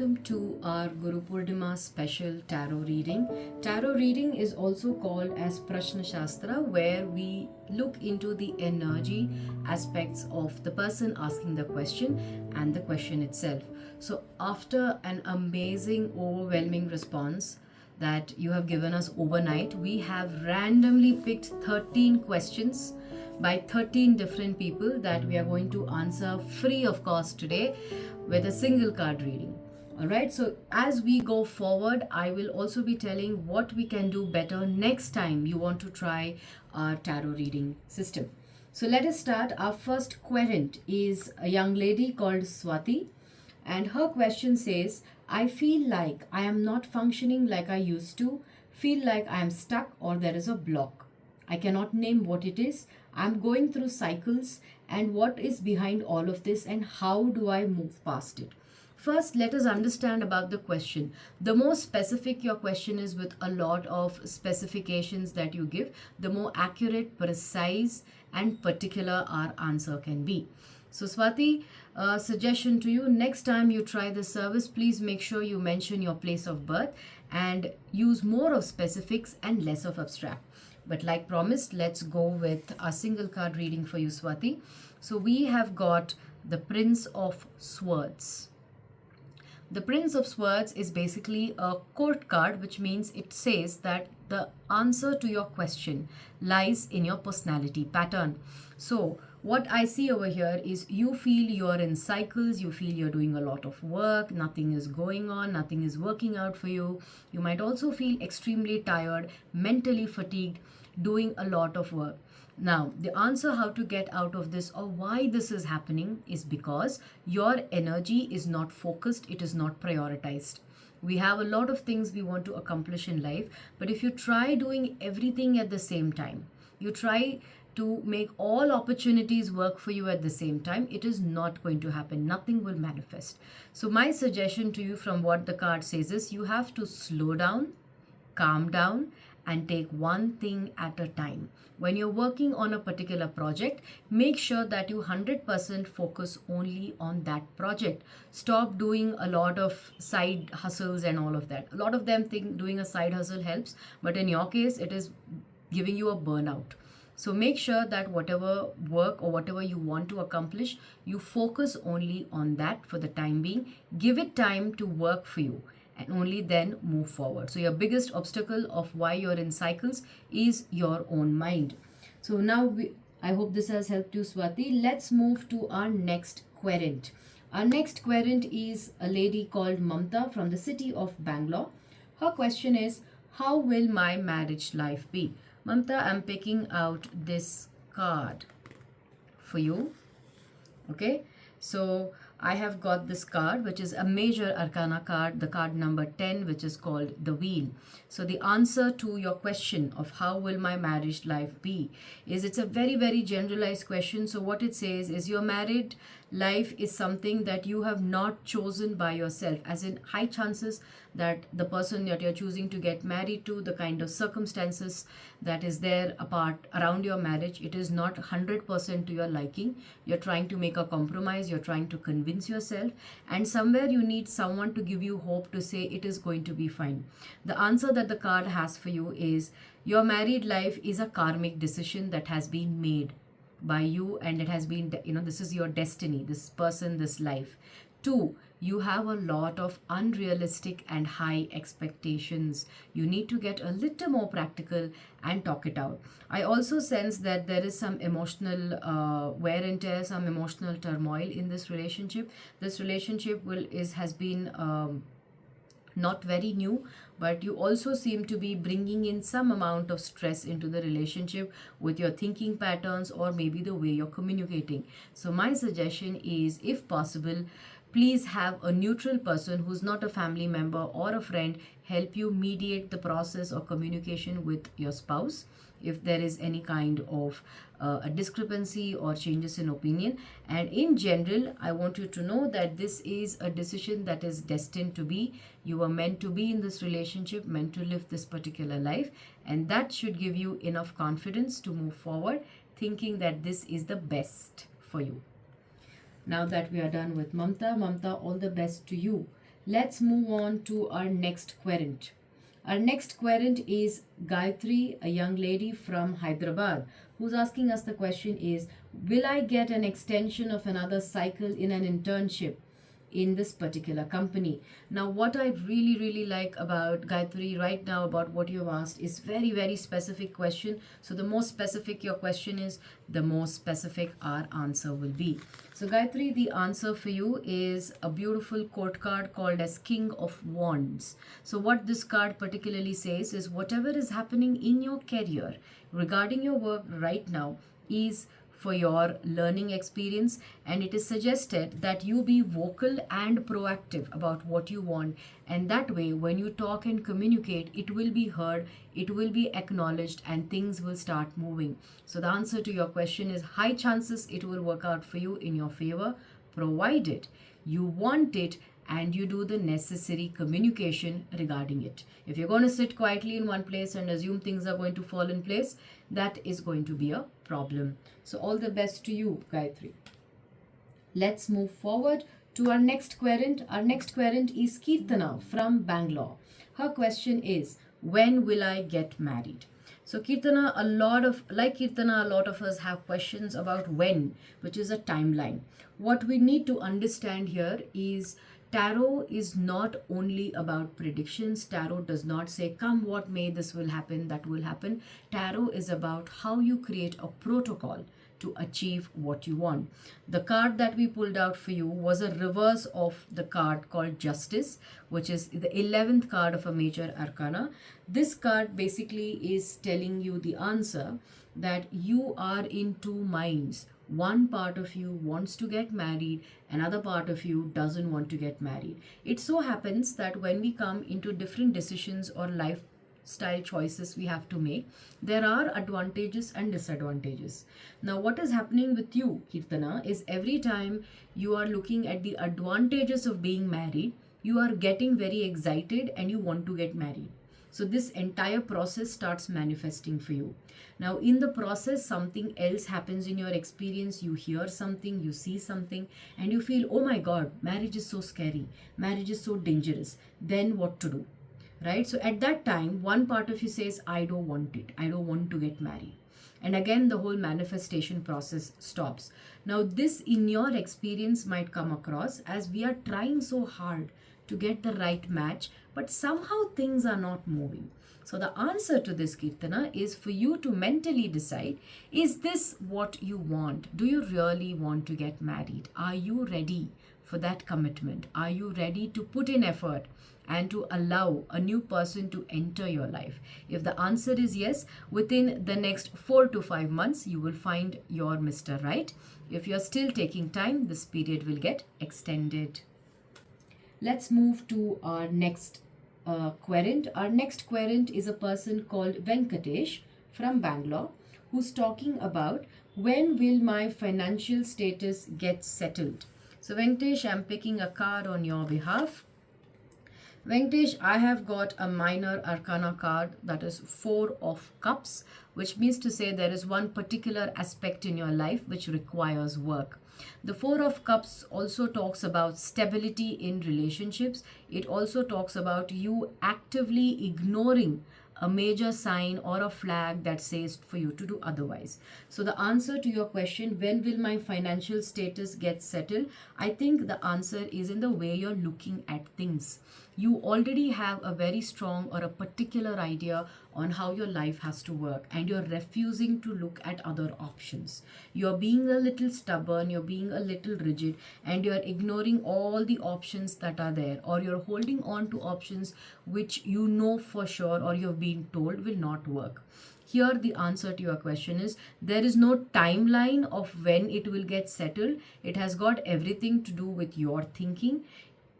welcome to our Guru Poornima special tarot reading. Tarot reading is also called as Prashna Shastra, where we look into the energy aspects of the person asking the question and the question itself. So, after an amazing, overwhelming response that you have given us overnight, we have randomly picked 13 questions by 13 different people that we are going to answer free of cost today with a single card reading. All right, so as we go forward, I will also be telling what we can do better next time you want to try our tarot reading system. So let us start. Our first querent is a young lady called Swati, and her question says, I feel like I am not functioning like I used to, feel like I am stuck or there is a block. I cannot name what it is. I'm going through cycles, and what is behind all of this, and how do I move past it? First, let us understand about the question. The more specific your question is, with a lot of specifications that you give, the more accurate, precise, and particular our answer can be. So, Swati, suggestion to you, next time you try this service, please make sure you mention your place of birth and use more of specifics and less of abstract. But like promised, let's go with a single card reading for you, Swati. So we have got the Prince of Swords. The Prince of Swords is basically a court card, which means it says that the answer to your question lies in your personality pattern. So what I see over here is you feel you're in cycles, you feel you're doing a lot of work, nothing is going on, nothing is working out for you. You might also feel extremely tired, mentally fatigued, doing a lot of work. Now, the answer how to get out of this or why this is happening is because your energy is not focused, it is not prioritized. We have a lot of things we want to accomplish in life, but if you try doing everything at the same time, you try to make all opportunities work for you at the same time, it is not going to happen. Nothing will manifest. So my suggestion to you from what the card says is you have to slow down, calm down, and take one thing at a time. When you're working on a particular project, make sure that you 100% focus only on that project. Stop doing a lot of side hustles and all of that. A lot of them think doing a side hustle helps, but in your case, it is giving you a burnout. So make sure that whatever work or whatever you want to accomplish, you focus only on that for the time being. Give it time to work for you, and only then move forward. So your biggest obstacle of why you're in cycles is your own mind. So now I hope this has helped you, Swati. Let's move to our next querent. Our next querent is a lady called Mamta from the city of Bangalore. Her question is, how will my marriage life be? Mamta, I'm picking out this card for you. Okay, so I have got this card, which is a major arcana card, the card number 10, which is called the Wheel. So the answer to your question of how will my marriage life be is, it's a very, very generalized question. So what it says is your married life is something that you have not chosen by yourself, as in high chances that the person that you're choosing to get married to, the kind of circumstances that is there apart around your marriage, it is not 100% to your liking. You're trying to make a compromise, you're trying to convince yourself, and somewhere you need someone to give you hope to say it is going to be fine. The answer that the card has for you is your married life is a karmic decision that has been made by you, and it has been, this is your destiny, this person, this life. 2, you have a lot of unrealistic and high expectations. You need to get a little more practical and talk it out. I also sense that there is some emotional wear and tear, some emotional turmoil in this relationship. This relationship has been not very new, but you also seem to be bringing in some amount of stress into the relationship with your thinking patterns or maybe the way you're communicating. So my suggestion is, if possible, please have a neutral person who's not a family member or a friend help you mediate the process or communication with your spouse if there is any kind of a discrepancy or changes in opinion. And in general, I want you to know that this is a decision that is destined to be. You are meant to be in this relationship, meant to live this particular life, and that should give you enough confidence to move forward thinking that this is the best for you. Now that we are done with Mamta, all the best to you. Let's move on to our next querent. Our next querent is Gayatri, a young lady from Hyderabad, who's asking us the question is, will I get an extension of another cycle in an internship in this particular company? Now, what I really like about Gayatri right now, about what you've asked, is very specific question. So the more specific your question is, the more specific our answer will be. So Gayatri, the answer for you is a beautiful quote card called as King of Wands. So what this card particularly says is, whatever is happening in your career regarding your work right now is for your learning experience, and it is suggested that you be vocal and proactive about what you want, and that way when you talk and communicate, it will be heard, it will be acknowledged, and things will start moving. So the answer to your question is, high chances it will work out for you in your favor, provided you want it and you do the necessary communication regarding it. If you're going to sit quietly in one place and assume things are going to fall in place, that is going to be a problem. So all the best to you, Gayatri. Let's move forward to our next querent. Our next querent is Kirtana from Bangalore. Her question is, when will I get married? So Kirtana, a lot of us have questions about when, which is a timeline. What we need to understand here is, tarot is not only about predictions. Tarot does not say, come what may, this will happen, that will happen. Tarot is about how you create a protocol to achieve what you want. The card that we pulled out for you was a reverse of the card called Justice, which is the 11th card of a major arcana. This card basically is telling you the answer that you are in two minds. One part of you wants to get married, another part of you doesn't want to get married. It so happens that when we come into different decisions or lifestyle choices we have to make, there are advantages and disadvantages. Now, what is happening with you, Kirtana, is every time you are looking at the advantages of being married, you are getting very excited and you want to get married. So this entire process starts manifesting for you. Now, in the process, something else happens in your experience. You hear something, you see something, and you feel, oh my God, marriage is so scary. Marriage is so dangerous. Then what to do? Right? So at that time, one part of you says, I don't want it. I don't want to get married. And again, the whole manifestation process stops. Now, this in your experience might come across as we are trying so hard to get the right match, but somehow things are not moving. So the answer to this, Kirtana, is for you to mentally decide, is this what you want? Do you really want to get married? Are you ready for that commitment? Are you ready to put in effort and to allow a new person to enter your life? If the answer is yes, within the next 4 to 5 months, you will find your Mr. Right. If you're still taking time, this period will get extended. Let's move to our next querent. Our next querent is a person called Venkatesh from Bangalore, who's talking about, when will my financial status get settled? So Venkatesh, I'm picking a card on your behalf. Venkatesh, I have got a minor arcana card, that is 4 of cups, which means to say there is one particular aspect in your life which requires work. The 4 of cups also talks about stability in relationships. It also talks about you actively ignoring a major sign or a flag that says for you to do otherwise. So the answer to your question, when will my financial status get settled? I think the answer is in the way you're looking at things. You already have a very strong or a particular idea on how your life has to work, and you're refusing to look at other options. You're being a little stubborn, you're being a little rigid, and you're ignoring all the options that are there, or you're holding on to options which you know for sure or you've been told will not work. Here, the answer to your question is, there is no timeline of when it will get settled. It has got everything to do with your thinking.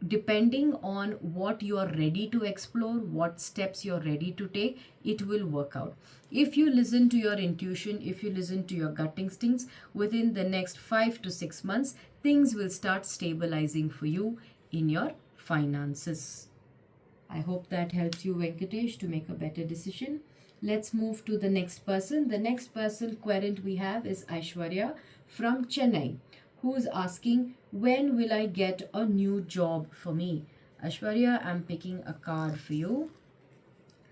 Depending on what you are ready to explore, what steps you're ready to take, it will work out. If you listen to your intuition, if you listen to your gut instincts, within the next 5 to 6 months, things will start stabilizing for you in your finances. I hope that helps you, Venkatesh, to make a better decision. Let's move to the next person. The next person querent we have is Aishwarya from Chennai, who is asking, when will I get a new job for me? Ashwarya, I'm picking a card for you.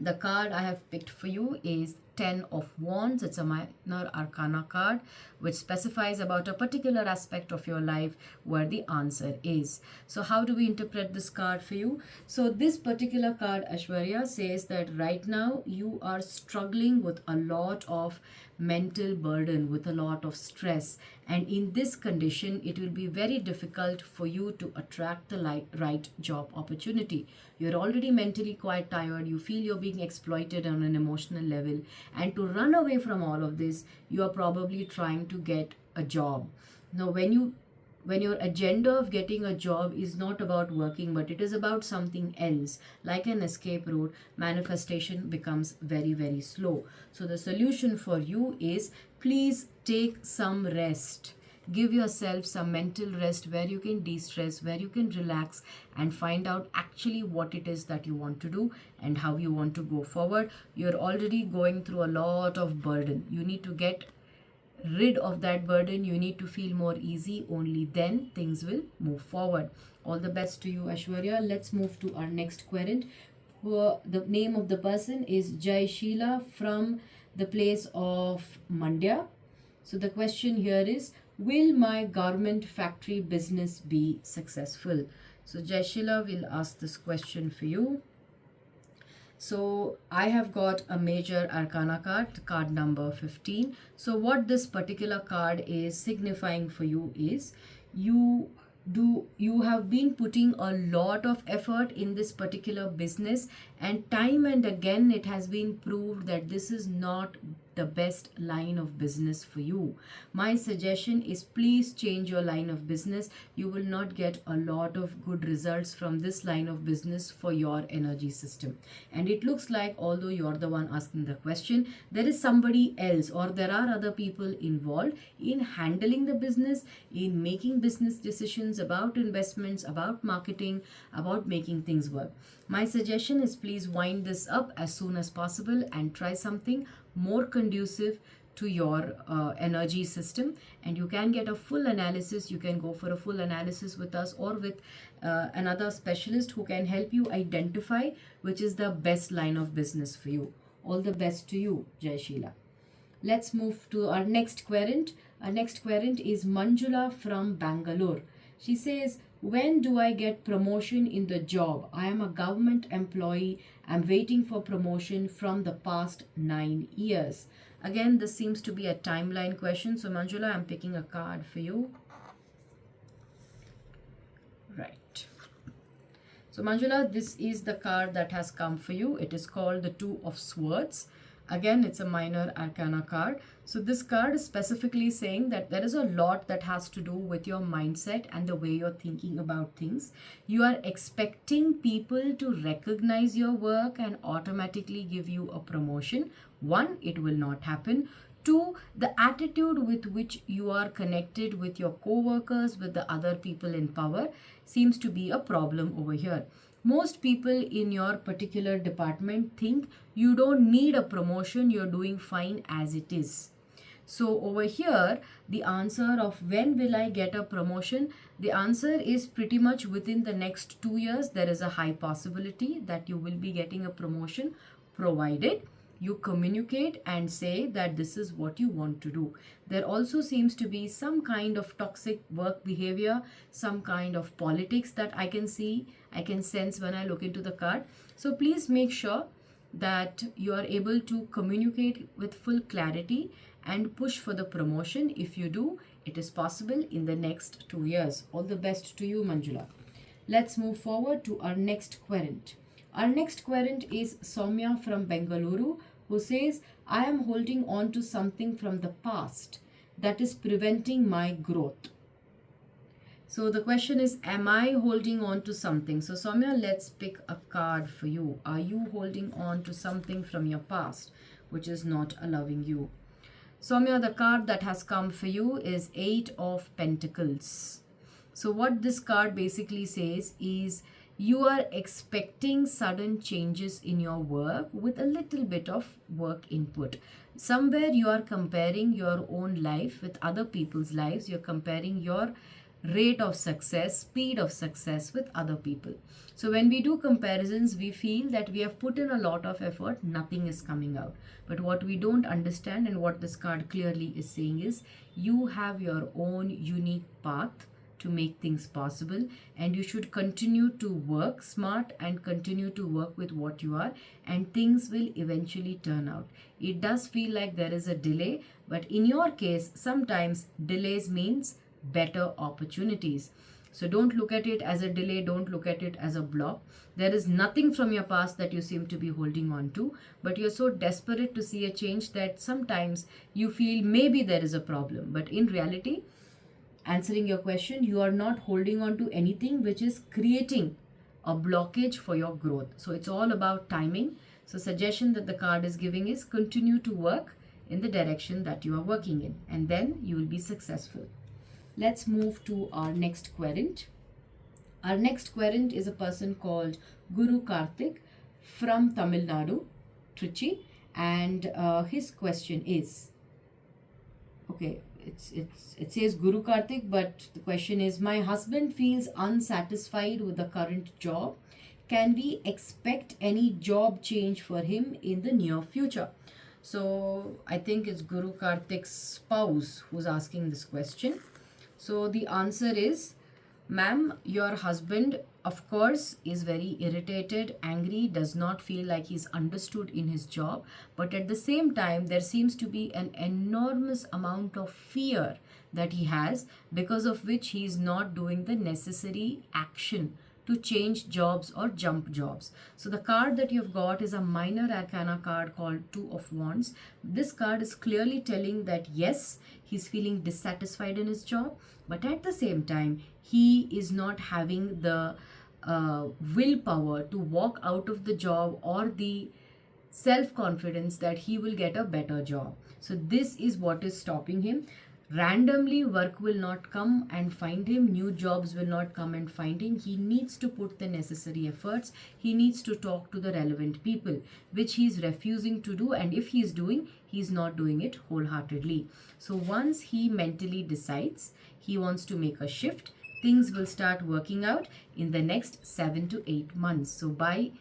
The card I have picked for you is Ten of Wands. It's a minor arcana card which specifies about a particular aspect of your life where the answer is. So how do we interpret this card for you? So this particular card, Ashwarya, says that right now you are struggling with a lot of mental burden, with a lot of stress, and in this condition it will be very difficult for you to attract the right job opportunity. You're already mentally quite tired, you feel you're being exploited on an emotional level, and to run away from all of this you are probably trying to get a job. Now when your agenda of getting a job is not about working but it is about something else like an escape route, manifestation becomes very slow. So the solution for you is, please take some rest. Give yourself some mental rest where you can de-stress, where you can relax and find out actually what it is that you want to do and how you want to go forward. You're already going through a lot of burden. You need to get rid of that burden. You need to feel more easy. Only then things will move forward. All the best to you, Ashwarya. Let's move to our next querent. The name of the person is Jai Sheila from the place of Mandya. So the question here is, will my garment factory business be successful? So Jai Sheila will ask this question for you. So I have got a major arcana card, card number 15. So what this particular card is signifying for you is, you have been putting a lot of effort in this particular business, and time and again it has been proved that this is not the best line of business for you. My suggestion is, please change your line of business. You will not get a lot of good results from this line of business for your energy system. And it looks like, although you're the one asking the question, there is somebody else or there are other people involved in handling the business, in making business decisions about investments, about marketing, about making things work. My suggestion is, please wind this up as soon as possible and try something more conducive to your energy system. And you can get a full analysis. You can go for a full analysis with us or with another specialist who can help you identify which is the best line of business for you. All the best to you, Jai Sheila. Let's move to our next querent. Our next querent is Manjula from Bangalore. She says, when do I get promotion in the job? I am a government employee. I'm waiting for promotion from the past 9 years. Again, this seems to be a timeline question. So Manjula, I'm picking a card for you. Right. So Manjula, this is the card that has come for you. It is called the Two of Swords. Again, it's a minor arcana card. So this card is specifically saying that there is a lot that has to do with your mindset and the way you're thinking about things. You are expecting people to recognize your work and automatically give you a promotion. One, it will not happen. Two, the attitude with which you are connected with your co-workers, with the other people in power, seems to be a problem over here. Most people in your particular department think you don't need a promotion, you're doing fine as it is. So over here, the answer of when will I get a promotion, the answer is pretty much within the next 2 years. There is a high possibility that you will be getting a promotion, provided you communicate and say that this is what you want to do. There also seems to be some kind of toxic work behavior, some kind of politics that I can see, I can sense when I look into the card. So please make sure that you are able to communicate with full clarity and push for the promotion. If you do, it is possible in the next 2 years. All the best to you, Manjula. Let's move forward to our next querent. Our next querent is Soumya from Bengaluru, who says, I am holding on to something from the past that is preventing my growth. So the question is, am I holding on to something? So Soumya, let's pick a card for you. Are you holding on to something from your past which is not allowing you? Soumya, the card that has come for you is Eight of Pentacles. So what this card basically says is, you are expecting sudden changes in your work with a little bit of work input. Somewhere you are comparing your own life with other people's lives. You're comparing your rate of success, speed of success with other people. So when we do comparisons, we feel that we have put in a lot of effort, nothing is coming out. But what we don't understand, and what this card clearly is saying, is you have your own unique path to make things possible, and you should continue to work smart and continue to work with what you are, and things will eventually turn out. It does feel like there is a delay, but in your case sometimes delays means better opportunities. So don't look at it as a delay, don't look at it as a block. There is nothing from your past that you seem to be holding on to, but you're so desperate to see a change that sometimes you feel maybe there is a problem. But in reality, answering your question, you are not holding on to anything which is creating a blockage for your growth. So it's all about timing. So suggestion that the card is giving is continue to work in the direction that you are working in, and then you will be successful. Let's move to our next querent. Our next querent is a person called Guru Karthik from Tamil Nadu, Trichy, and his question is, okay, it says Guru Karthik, but the question is, my husband feels unsatisfied with the current job. Can we expect any job change for him in the near future? So I think it's Guru Karthik's spouse who's asking this question. So the answer is, ma'am, your husband, of course, is very irritated, angry, does not feel like he's understood in his job. But at the same time, there seems to be an enormous amount of fear that he has, because of which he is not doing the necessary action to change jobs or jump jobs. So the card that you've got is a minor arcana card called Two of Wands. This card is clearly telling that yes, he's feeling dissatisfied in his job, but at the same time, he is not having the willpower to walk out of the job, or the self-confidence that he will get a better job. So this is what is stopping him. Randomly work will not come and find him, new jobs will not come and find him. He needs to put the necessary efforts, he needs to talk to the relevant people, which he is refusing to do, and if he is doing, he is not doing it wholeheartedly. So once he mentally decides he wants to make a shift, things will start working out in the next 7 to 8 months. So by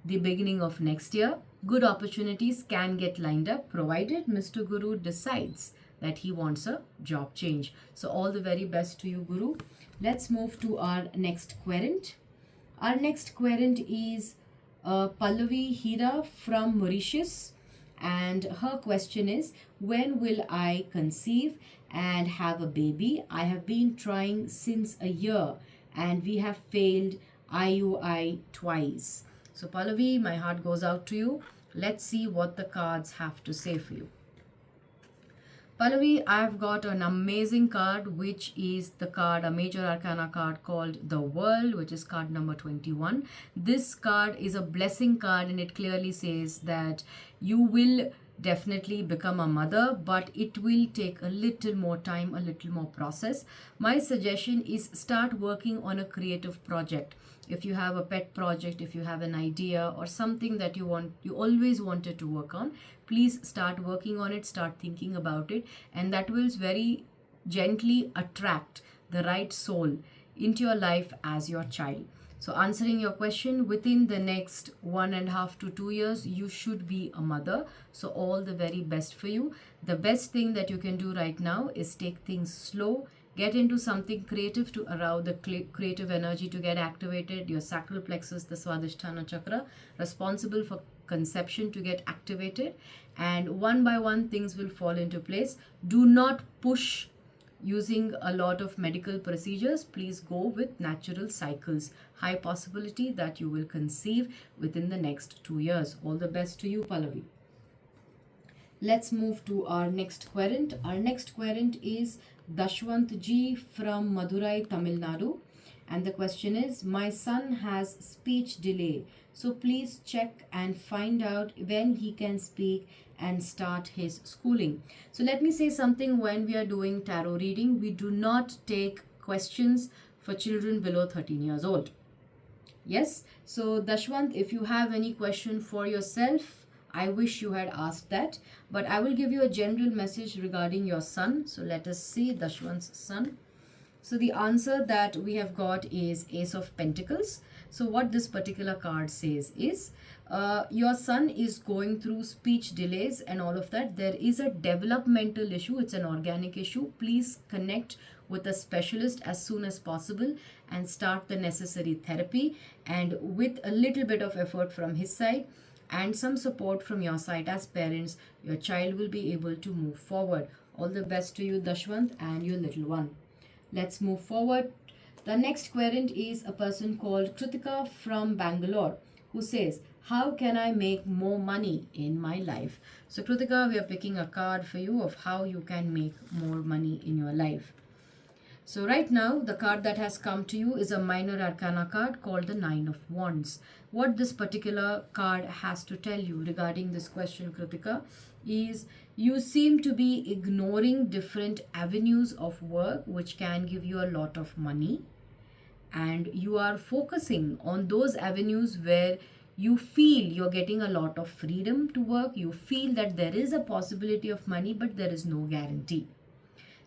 the beginning of next year, good opportunities can get lined up, provided Mr. Guru decides that he wants a job change. So all the very best to you, Guru. Let's move to our next querent. Our next querent is Pallavi Hira from Mauritius, and her question is, when will I conceive and have a baby? I have been trying since a year and we have failed IUI twice. So Pallavi, my heart goes out to you. Let's see what the cards have to say for you. Pallavi, I've got an amazing card, which is the card, a major arcana card called The World, which is card number 21. This card is a blessing card, and it clearly says that you will definitely become a mother, but it will take a little more time, a little more process. My suggestion is start working on a creative project. If you have a pet project, if you have an idea or something that you always wanted to work on, please start working on it, start thinking about it, and that will very gently attract the right soul into your life as your child. So answering your question, within the next 1.5 to 2 years, you should be a mother. So all the very best for you. The best thing that you can do right now is take things slow, get into something creative to allow the creative energy to get activated, your sacral plexus, the Swadhisthana chakra, responsible for conception, to get activated, and one by one things will fall into place. Do not push using a lot of medical procedures. Please go with natural cycles. High possibility that you will conceive within the next 2 years. All the best to you, Pallavi. Let's move to our next querent. Our next querent is Dashwant Ji from Madurai, Tamil Nadu. And the question is, my son has speech delay. So please check and find out when he can speak and start his schooling. So let me say something. When we are doing tarot reading, we do not take questions for children below 13 years old. Yes. So Dashwant, if you have any question for yourself, I wish you had asked that, but I will give you a general message regarding your son. So let us see Dashwant's son. So the answer that we have got is Ace of Pentacles. So what this particular card says is your son is going through speech delays and all of that. There is a developmental issue. It's an organic issue. Please connect with a specialist as soon as possible and start the necessary therapy. And with a little bit of effort from his side and some support from your side as parents, your child will be able to move forward. All the best to you, Dashwant, and your little one. Let's move forward. The next querent is a person called Kritika from Bangalore who says, how can I make more money in my life? So Kritika, we are picking a card for you of how you can make more money in your life. So right now, the card that has come to you is a minor arcana card called the Nine of Wands. What this particular card has to tell you regarding this question, Kritika, is you seem to be ignoring different avenues of work which can give you a lot of money, and you are focusing on those avenues where you feel you're getting a lot of freedom to work. You feel that there is a possibility of money, but there is no guarantee.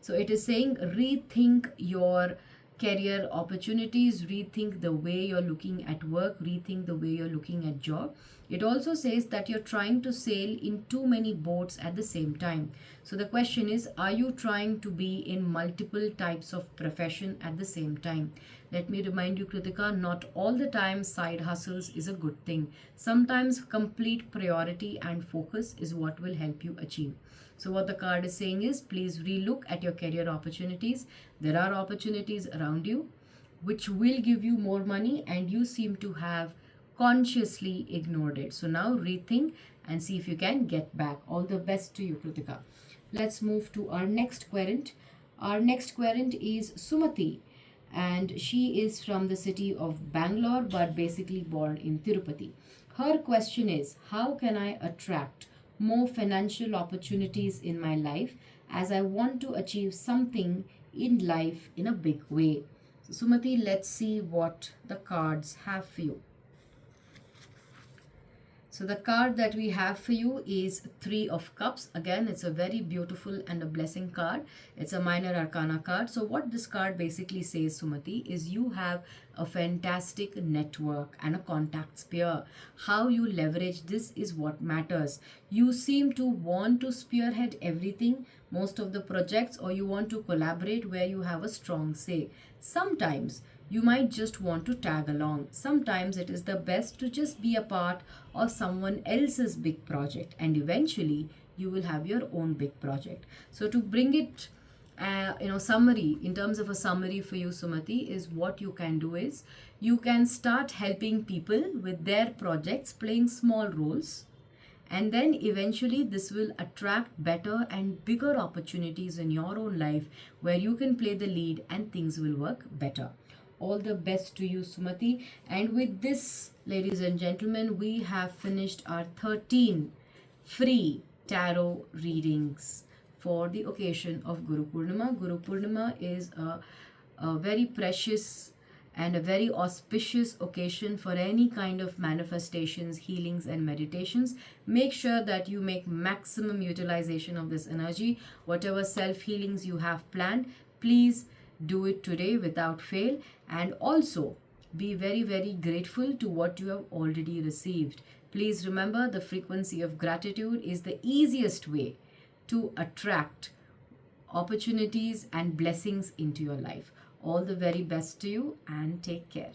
So it is saying rethink your career opportunities, rethink the way you're looking at work, rethink the way you're looking at job. It also says that you're trying to sail in too many boats at the same time. So the question is, are you trying to be in multiple types of profession at the same time? Let me remind you, Kritika, not all the time side hustles is a good thing. Sometimes complete priority and focus is what will help you achieve. So what the card is saying is, please relook at your career opportunities. There are opportunities around you which will give you more money, and you seem to have consciously ignored it. So now rethink and see if you can get back. All the best to you, Kritika. Let's move to our next querent. Our next querent is Sumati, and she is from the city of Bangalore but basically born in Tirupati. Her question is, how can I attract more financial opportunities in my life as I want to achieve something in life in a big way? So Sumati, let's see what the cards have for you. So the card that we have for you is Three of Cups. Again, it's a very beautiful and a blessing card. It's a minor arcana card. So what this card basically says, Sumati, is you have a fantastic network and a contact sphere. How you leverage this is what matters. You seem to want to spearhead everything, most of the projects, or you want to collaborate where you have a strong say. Sometimes you might just want to tag along. Sometimes it is the best to just be a part of someone else's big project, and eventually you will have your own big project. So to bring it summary, in terms of a summary for you, Sumati, is what you can do is you can start helping people with their projects, playing small roles, and then eventually this will attract better and bigger opportunities in your own life where you can play the lead and things will work better. All the best to you, Sumati. And with this, ladies and gentlemen, we have finished our 13 free tarot readings for the occasion of Guru Poornima. Guru Poornima is a very precious and a very auspicious occasion for any kind of manifestations, healings, and meditations. Make sure that you make maximum utilization of this energy. Whatever self-healings you have planned, please do it today without fail, and also be very, very grateful to what you have already received. Please remember, the frequency of gratitude is the easiest way to attract opportunities and blessings into your life. All the very best to you, and take care.